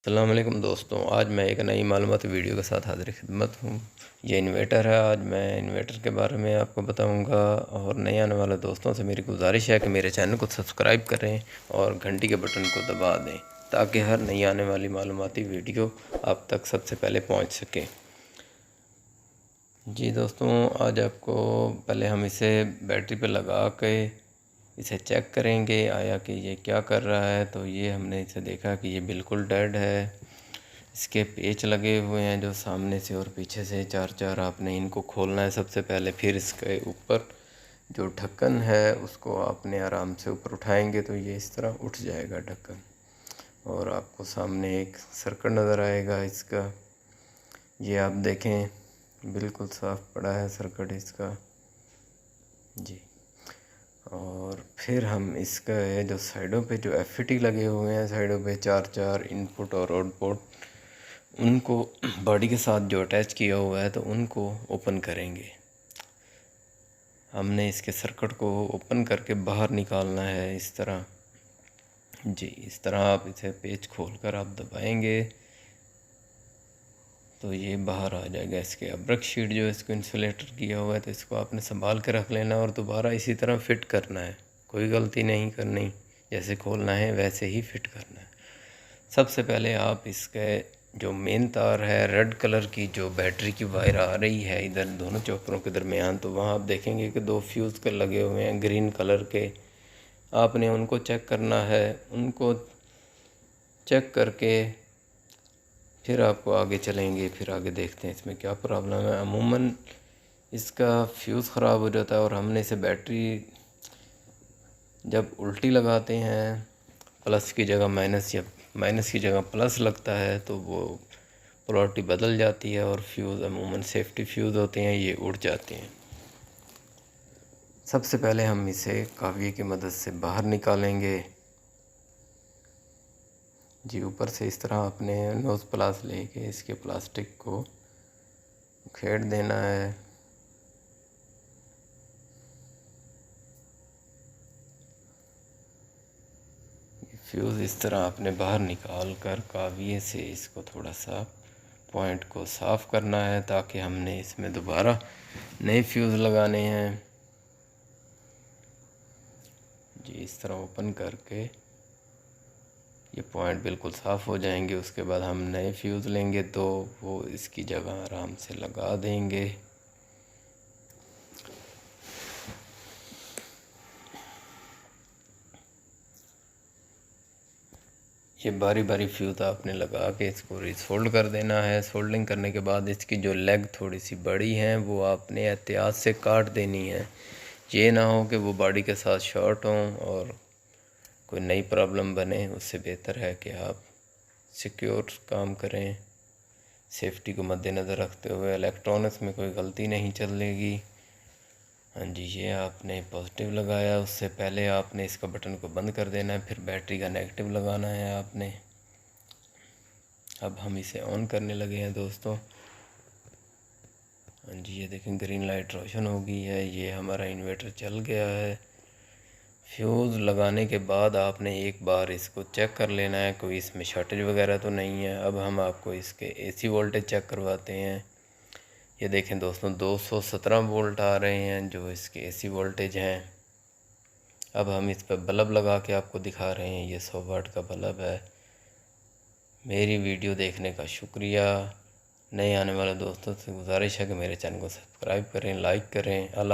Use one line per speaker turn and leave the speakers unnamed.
अस्सलाम वालेकुम दोस्तों, आज मैं एक नई मालूमाती वीडियो के साथ हाज़िर खिदमत हूँ। ये इन्वर्टर है। आज मैं इन्वर्टर के बारे में आपको बताऊँगा और नए आने वाले दोस्तों से मेरी गुजारिश है कि मेरे चैनल को सब्सक्राइब करें और घंटी के बटन को दबा दें ताकि हर नई आने वाली मालूमाती वीडियो आप तक सबसे पहले पहुँच सके। जी दोस्तों, आज आपको पहले हम इसे बैटरी पर लगा के इसे चेक करेंगे आया कि ये क्या कर रहा है। तो ये हमने इसे देखा कि ये बिल्कुल डेड है। इसके पेच लगे हुए हैं जो सामने से और पीछे से चार आपने इनको खोलना है सबसे पहले। फिर इसके ऊपर जो ढक्कन है उसको आपने आराम से ऊपर उठाएंगे तो ये इस तरह उठ जाएगा ढक्कन, और आपको सामने एक सर्किट नज़र आएगा इसका। ये आप देखें बिल्कुल साफ़ पड़ा है सर्किट इसका जी। और फिर हम इसका है जो साइडों पे जो एफईटी लगे हुए हैं, साइडों पे चार इनपुट और आउटपुट, उनको बॉडी के साथ जो अटैच किया हुआ है तो उनको ओपन करेंगे। हमने इसके सर्किट को ओपन करके बाहर निकालना है इस तरह जी। इस तरह आप इसे पेच खोलकर आप दबाएंगे तो ये बाहर आ जाएगा। इसके अब्रक शीट जो इसको इंसुलेटर किया हुआ है तो इसको आपने संभाल के रख लेना और दोबारा इसी तरह फिट करना है। कोई गलती नहीं करनी, जैसे खोलना है वैसे ही फिट करना है। सबसे पहले आप इसके जो मेन तार है रेड कलर की जो बैटरी की वायर आ रही है इधर दोनों चौपरों के दरमियान, तो वहाँ आप देखेंगे कि दो फ्यूज़ के लगे हुए हैं ग्रीन कलर के। आपने उनको चेक करना है। उनको चेक करके फिर आपको आगे चलेंगे, फिर आगे देखते हैं इसमें क्या प्रॉब्लम है। अमूमन इसका फ्यूज़ ख़राब हो जाता है और हमने इसे बैटरी जब उल्टी लगाते हैं प्लस की जगह माइनस या माइनस की जगह प्लस लगता है तो वो पोलैरिटी बदल जाती है और फ्यूज़ अमूमन सेफ्टी फ्यूज़ होते हैं ये उड़ जाते हैं। सबसे पहले हम इसे काविये की मदद से बाहर निकालेंगे जी। ऊपर से इस तरह आपने नोज़ प्लास लेके इसके प्लास्टिक को उखेड़ देना है। फ्यूज़ इस तरह आपने बाहर निकाल कर काविये से इसको थोड़ा सा पॉइंट को साफ़ करना है ताकि हमने इसमें दोबारा नए फ्यूज़ लगाने हैं जी। इस तरह ओपन करके ये पॉइंट बिल्कुल साफ़ हो जाएंगे। उसके बाद हम नए फ्यूज़ लेंगे तो वो इसकी जगह आराम से लगा देंगे। ये बारी बारी फ्यूज़ आपने लगा के इसको रिसोल्ड कर देना है। सोल्डिंग करने के बाद इसकी जो लेग थोड़ी सी बड़ी हैं वो आपने एहतियात से काट देनी है। ये ना हो कि वो बॉडी के साथ शॉर्ट हों और कोई नई प्रॉब्लम बने। उससे बेहतर है कि आप सिक्योर काम करें, सेफ्टी को मद्देनज़र रखते हुए। इलेक्ट्रॉनिक्स में कोई गलती नहीं चलेगी। हाँ जी, ये आपने पॉजिटिव लगाया, उससे पहले आपने इसका बटन को बंद कर देना है, फिर बैटरी का नेगेटिव लगाना है आपने। अब हम इसे ऑन करने लगे हैं दोस्तों। हाँ जी, ये देखें ग्रीन लाइट रोशन हो गई है। ये हमारा इन्वर्टर चल गया है। फ्यूज़ लगाने के बाद आपने एक बार इसको चेक कर लेना है कोई इसमें शॉर्टेज वगैरह तो नहीं है। अब हम आपको इसके एसी वोल्टेज चेक करवाते हैं। ये देखें दोस्तों 217 वोल्ट आ रहे हैं जो इसके एसी वोल्टेज हैं। अब हम इस पर बल्ब लगा के आपको दिखा रहे हैं। ये 100 वाट का बल्ब है। मेरी वीडियो देखने का शुक्रिया। नए आने वाले दोस्तों से गुजारिश है कि मेरे चैनल को सब्सक्राइब करें, लाइक करें। अल्लाह।